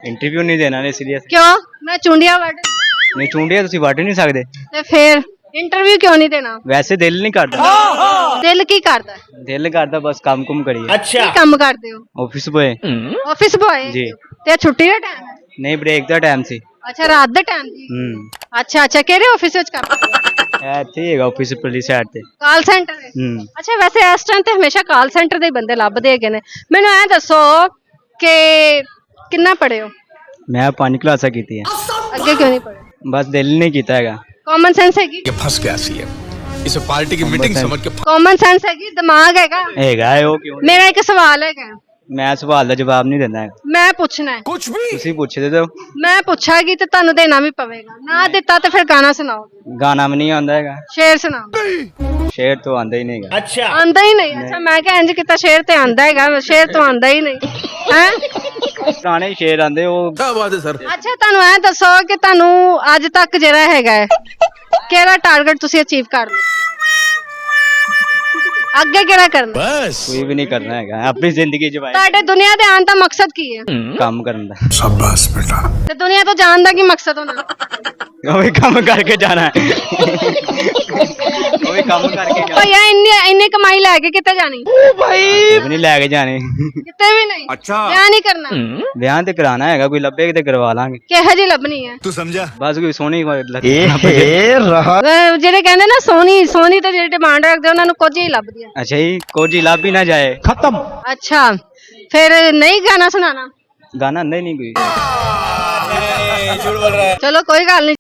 Interview ਨਹੀਂ ਦੇਣਾ ਨੇ ਸੀਰੀਅਸ ਕਿਉਂ? ਮੈਂ ਚੁੰਡੀਆਂ ਵੱਢ ਨਹੀਂ ਚੁੰਡੀਆਂ ਤੁਸੀਂ ਵੱਢ ਨਹੀਂ ਸਕਦੇ ਤੇ ਫਿਰ ਇੰਟਰਵਿਊ ਕਿਉਂ ਨਹੀਂ ਦੇਣਾ? ਵੈਸੇ ਦਿਲ ਨਹੀਂ ਕਰਦਾ ਦਿਲ ਕੀ ਕਰਦਾ? ਦਿਲ ਕਰਦਾ ਬਸ ਕੰਮ ਕੁਮ ਕਰੀਏ ਕੀ ਕੰਮ ਕਰਦੇ ਹੋ? ਆਫਿਸ ਬੋਏ ਆਫਿਸ ਬॉय ਜੀ ਤੇ ਛੁੱਟੀ ਦਾ ਟਾਈਮ ਹੈ? ਨਹੀਂ ਬ੍ਰੇਕ ਦਾ ਟਾਈਮ ਸੀ ਅੱਛਾ ਰਾਤ ਦਾ ਟਾਈਮ ਜੀ। ਅੱਛਾ ਅੱਛਾ ਕਿਹੜੇ ਆਫਿਸ ਵਿੱਚ ਕਰਦੇ ਹੋ? ਇਹ ਇੱਥੇ ਹੀ ਹੈਗਾ ਆਫਿਸ ਪੁਲਿਸ ਸਾਈਡ ਤੇ ਕਾਲ ਸੈਂਟਰ ਹੈ। ਅੱਛਾ ਵੈਸੇ ਇਸ ਟਾਈਮ ਤੇ ਹਮੇਸ਼ਾ ਕਾਲ ਸੈਂਟਰ ਦੇ ਹੀ ਬੰਦੇ ਲੱਭਦੇ ਹੈਗੇ ਨੇ। ਮੈਨੂੰ ਐ ਦੱਸੋ ਕਿ ਕਿੰਨਾ ਪੜ੍ਹੇ ਹੋ? ਮੈਂ 5 ਕਲਾਸਾਂ ਕੀਤੀ ਹੈ ਅੱਗੇ ਕਿਉਂ ਨਹੀਂ ਪੜ੍ਹੇ? ਬਸ ਦਿਲ ਨਹੀਂ ਕੀਤਾ ਹੈਗਾ ਕਾਮਨ ਸੈਂਸ ਹੈਗੀ? ये फंस गया सी इसे पार्टी की मीटिंग समझ के ਕਾਮਨ ਸੈਂਸ ਹੈਗੀ? ਦਿਮਾਗ ਹੈਗਾ? ਹੈਗਾ ਉਹ ਕਿਉਂ ਮੇਰਾ ਇੱਕ ਸਵਾਲ ਹੈਗਾ, ਮੈਂ ਸਵਾਲ ਦਾ ਜਵਾਬ ਨਹੀਂ ਦਿੰਦਾ ਹੈਗਾ ਮੈਂ ਪੁੱਛਣਾ ਹੈ। कुछ भी ਤੁਸੀਂ ਪੁੱਛਦੇ ਹੋ ਮੈਂ ਪੁੱਛਾਂਗੀ ਤੇ ਤੁਹਾਨੂੰ ਦੇਣਾ ਵੀ ਪਵੇਗਾ, ਨਾ ਦਿੱਤਾ ਤੇ ਫਿਰ ਗਾਣਾ ਸੁਣਾਓ, ਗਾਣਾ ਵੀ ਨਹੀਂ ਆਉਂਦਾ ਹੈਗਾ ਸ਼ੇਰ ਸੁਣਾਓ। ਸ਼ੇਰ ਤੋਂ ਆਉਂਦਾ ਹੀ ਨਹੀਂ ਹੈਗਾ ਆਂਦਾ ਹੀ ਨਹੀਂ? ਅੱਛਾ ਮੈਂ ਕਿਹਾ ਇੰਜ ਕੀਤਾ ਸ਼ੇਰ ਤੇ ਆਂਦਾ ਹੈਗਾ, ਸ਼ੇਰ ਤੋਂ ਆਂਦਾ ਹੀ ਨਹੀਂ ਹੈ। ਪੁਰਾਣੇ ਸ਼ੇਰ ਆਂਦੇ ਉਹ क्या बात है सर ਅੱਛਾ ਤੁਹਾਨੂੰ ਐ ਦੱਸੋ ਕਿ ਤੁਹਾਨੂੰ ਅੱਜ ਤੱਕ ਜਿਹੜਾ ਹੈਗਾ ਹੈ ਕਿਹੜਾ ਟਾਰਗੇਟ ਤੁਸੀਂ ਅਚੀਵ ਕਰ ਲਿਆ, ਅੱਗੇ ਕਿਹੜਾ ਕਰਨਾ? बस ਕੋਈ ਵੀ ਨਹੀਂ ਕਰਨਾ ਹੈਗਾ ਆਪਣੀ ਜ਼ਿੰਦਗੀ ਜਵਾਏ ਤੁਹਾਡੇ ਦੁਨੀਆ ਦੇ ਆਉਣ ਦਾ ਮਕਸਦ ਕੀ ਹੈ? ਕੰਮ ਕਰਨ ਦਾ शाबाश बेटा ਤੇ ਦੁਨੀਆ ਤੋਂ ਜਾਣ ਦਾ ਕੀ ਮਕਸਦ ਹੋਣਾ? ਉਹ ਵੀ ਕੰਮ ਕਰਕੇ ਜਾਣਾ ਹੈ ਉਹ ਵੀ ਕੰਮ ਕਰਕੇ ਜਾਣਾ ਭਈਆ ਇੰਨੀ ਕਮਾਈ ਲੈ ਕੇ ਕਿੱਥੇ ਜਾਣੀ? ਇਹ ਵੀ ਨਹੀਂ ਲੈ ਕੇ ਜਾਣੇ ਕਿਤੇ ਵੀ ਨਹੀਂ। अच्छा ਵਿਆਹ ਨਹੀਂ ਕਰਨਾ? ਵਿਆਹ ਤੇ ਕਰਾਣਾ ਹੈਗਾ ਕੋਈ ਲੱਭੇ ਤੇ ਕਰਵਾ ਲਾਂਗੇ ਕਿਹੋ ਜਿਹੀ ਲੱਭਣੀ ਹੈ? तू समझा ਬਸ ਕੋਈ ਸੋਹਣੀ ਜਿਹੜੇ ਕਹਿੰਦੇ ਨਾ ਸੋਹਣੀ ਸੋਹਣੀ ਤੇ ਜਿਹੜੀ ਡਿਮਾਂਡ ਰੱਖਦੇ ਉਹਨਾਂ ਨੂੰ ਕੁਝ ਹੀ ਲੱਭਦੀ ਹੈ। ਅੱਛਾ ਜੀ ਕੁਝ ਹੀ ਲੱਭ ਹੀ ਨਾ ਜਾਏ ਅੱਛਾ ਫਿਰ ਨਹੀਂ ਗਾਣਾ ਸੁਣਾਣਾ? ਗਾਣਾ ਨਹੀਂ ਕੋਈ ਚਲੋ ਕੋਈ ਗੱਲ ਨਹੀਂ।